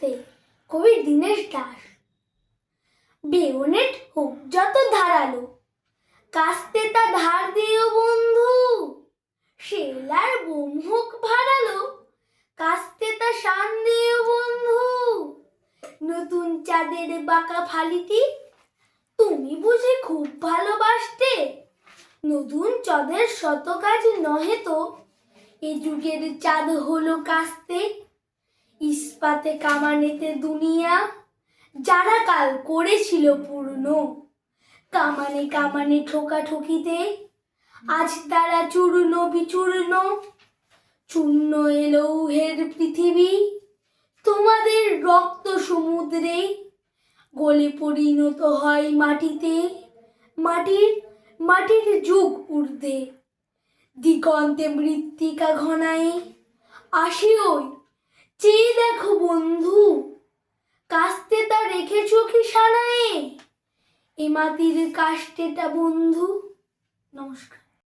কাস্তে, কবি দীনেশ দাস। বেয়োনেট হোক যত ধারালো, কাস্তে তা ধার দিও বন্ধু। শেলার বোম হোক ভারালো, কাস্তে তা শান দিও বন্ধু। নতুন চাঁদের বাঁকা ফালিটি তুমি বুঝি খুব ভালোবাসতে। নতুন চাঁদের শত কাজ নহে তো, এ যুগের চাঁদ হলো কাস্তে। ইস্পাতে কামানেতে দুনিয়া যারা কাল করেছিল পূর্ণ, কামানে কামানে ঠোকাঠুকিতে আজ তারা চূর্ণ বিচূর্ণ। চূর্ণ লৌহের পৃথিবী তোমাদের রক্ত সমুদ্রে, গলে পরিণত হয় মাটিতে, মাটির যুগ ঊর্ধ্বে। দিগন্তে মৃত্তিকা ঘনায় আসি ওই চেয়ে দেখো বন্ধু, কাস্তে তা রেখেছ কি সানায়ে, এ মাটির কাস্তেটা বন্ধু। নমস্কার।